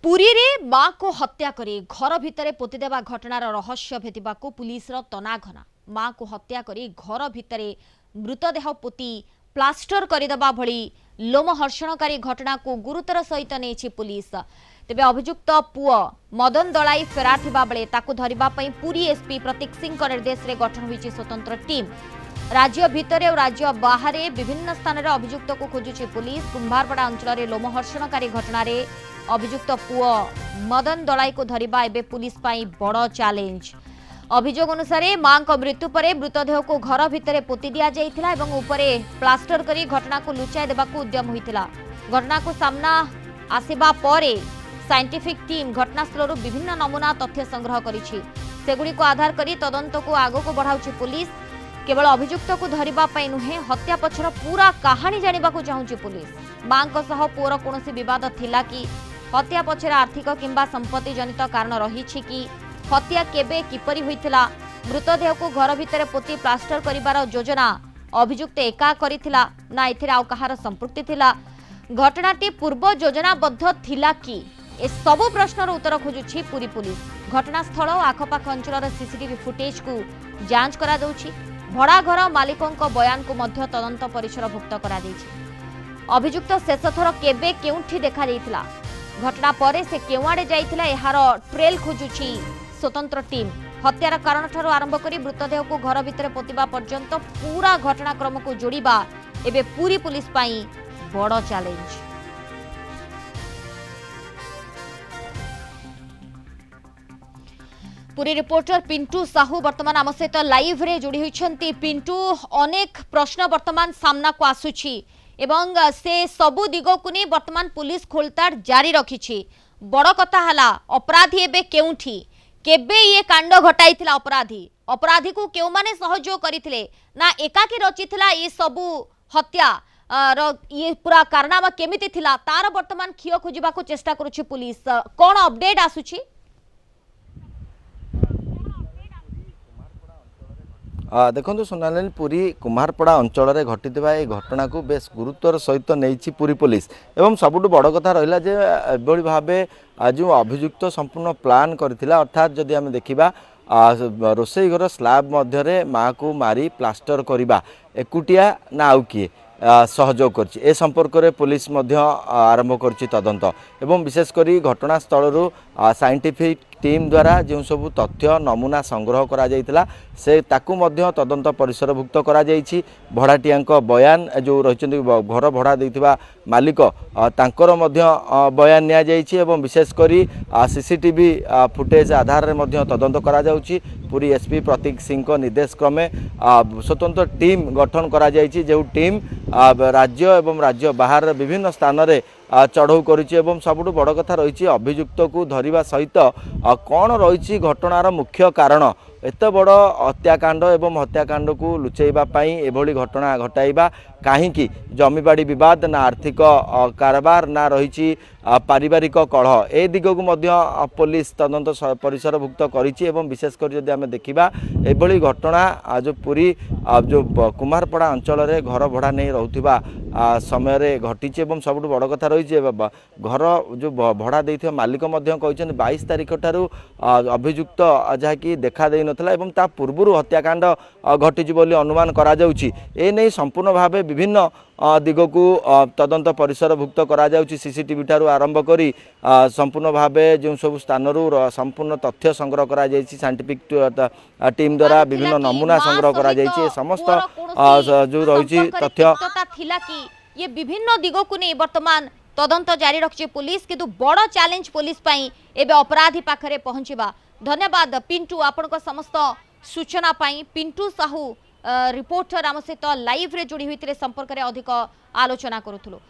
पुरी रे मां को हत्या करी घर भितर पोतीदेवा घटनार रहस्य भेदिबाकू पुलिस तनाघना। मां को हत्या करी घर भितर मृतदेह पोती प्लास्टर करदेवा भली लोमहर्षणकारी घटना को गुरुतर सहित नहीं पुलिस। तेबे अभियुक्त पुओ मदन दलाई फेरार थिबा बेले ताकू धरिबा पई पुरी एसपी प्रतीक सिंह निर्देश रे गठन होईची स्वतंत्र टीम। राज्य भितर और राज्य बाहर विभिन्न स्थान में अभियुक्त को खोजुची पुलिस। कुंभारपड़ा अंचल में लोमहर्षणकारी घटना अभियुक्त पुओ मदन दलाई को धरिबा एबे पुलिस पाई बड़ चैलेंज। अभियोग अनुसार मां को मृत्यु पर मृतदेह को घर भितर पोती दिया जाइथिला एवं उपरे प्लास्टर करी घटना को लुचाई देबाकू उद्यम होइतिला। घटना को सामना आसिबा परे साइंटिफिक टीम घटनास्थल विभिन्न नमूना तथ्य संग्रह करिछि। सेगुडी को आधार करी तदंत को आगो को बढ़ाउछि पुलिस। केवल अभियुक्त को धरिबा पई नुहे हत्या पछर पूरा कहानी जानिबाकू चाहूछि पुलिस। मां को सह पुअर कोनोसी विवाद थिला कि हत्या पछर आर्थिक किंबा संपत्ति जनित कारण रहिछि कि हत्या केबे किपरि होइथिला। मृतदेह को घर भितर पोती प्लास्टर करिबार योजना अभियुक्त एका करिथिला ना एथिरे आउ कहार संपृक्ति थिला। घटनाटी पूर्व योजनाबद्ध थिला कि ए सबु प्रश्नर उत्तर खोजुछि पुरी पुलिस। घटनास्थल और आखपाख अंचल सीसीटीवी फुटेज को जांच करा जाउछि। भड़ा घर मालिकों बयान को मध्य तदंत परिसरभुक्त करा दैछि। अभियुक्त शेष थर केबे केउठी देखा जाइथिला, घटना परे से केउआडे जाइथिला एहार ट्रेल खोजुछि स्वतंत्र टीम। हत्यार कारण ठारू आरंभ करी मृतदेह को घर भितर पोतिबा पर्यंत पूरा घटनाक्रम को जोड़िबा एबे पूरी पुलिस पाई बड़ चैलेंज। पुरी रिपोर्टर पिंटू साहू वर्तमान आम सहित लाइव रे जोड़ी होइछंती। पिंटू, अनेक प्रश्न वर्तमान सामना को आसुछि एवं से सबु दिग को नहीं वर्तमान पुलिस खोलताड़ जारी रखिछि। बड़ कथा हला अपराधी एबे केउठी केबे ये कांड घटाइथिला, अपराधी को केउ माने सहयोग करिथिले ना एकाकी रचिथिला ये सबु हत्या ये पूरा कारनामा केमिति थिला तार वर्तमान खियो खोजिबा को चेष्टा करूछि पुलिस। कोन अपडेट आसुछि? देखो सोनाली, पुरी कुम्हारपड़ा अंचल में घटी घटना को बेस गुरुत्वर सहित नहीं पुरी पुलिस। एवं सबुठ बड़ कथा रहा जे एभली भाव जो अभियुक्त संपूर्ण प्लान करथिला, अर्थात जदि आम देखा रोसई घर स्लाब मध्य माँ को मारी प्लास्टर करवा एकुटिया ना आउ किए सहयोग करछि ए संपर्क में पुलिस आरंभ करछि तदंत। एवं विशेषकर घटनास्थल साइंटिफिक टीम द्वारा जो सब तथ्य नमूना संग्रह करा जाइतिला से ताकू मध्य तदंत परिसरभुक्त करा जाइछि। भड़ाटियांक बयान जो रही घर भड़ा देथिबा मालिक तांकर मध्य बयान निया जाइछि एवं विशेषकर सीसीटीवी फुटेज आधार में मध्य तदंत करा जाउछि। पुरी एसपी प्रतीक सिंह निर्देश क्रमे स्वतंत्र टीम गठन करा जाइछि, जो टीम राज्य एवं राज्य बाहर विभिन्न स्थान में चढ़ऊ करुच्ची। सबुठ बड़ कथा रही अभियुक्त को धरिबा सहित कौन रही घटनार मुख्य कारण एत बड़ हत्याकांड एवं हत्याकांड को लुचैवाई एभली घटना घटाइबा कहीं जमीबाड़ी विवाद ना आर्थिक कारबार ना रही पारिवारिक कलह ए दिग को पुलिस तदंत परिसरभुक्त करिछि। एवं विशेषकर जदि आम देखा एभली घटना जो पुरी जो कुम्हारपड़ा अंचल में घर भड़ा नहीं रहुथिबा समय घटी। सबुठ बड़ कथा रही घर जो भड़ा देथिबा मालिक कहते 22 तारिख ठारू अभियुक्त जहाँकि देखा दे नथिला एवं ता पूर्व हत्याकांड घटी बोली अनुमान करा जाउछि। ए नै संपूर्ण भावे विभिन्न दिग को तदंत परिसरभुक्त करा जाउछि। सीसीटीवी ठारू आरंभ करी संपूर्ण भावे जो सब स्थान संपूर्ण तथ्य संग्रह करा जाइछि। साइंटिफिक टीम द्वारा विभिन्न नमूना संग्रह करा जाइछि। समस्त जो रही तथ्य थिला कि ये विभिन्न दिग को नहीं वर्तमान तदंत जारी रखिछि पुलिस, किंतु बड़ चैलेंज पुलिस पाई एबे अपराधी पाखरे पहुंचीबा। धन्यवाद पिंटू आपनको समस्त सूचना पाई। पिंटू साहू रिपोर्टर आम सहित लाइव रे जोड़ी होइतिले संपर्क रे अधिक आलोचना करूथुलो।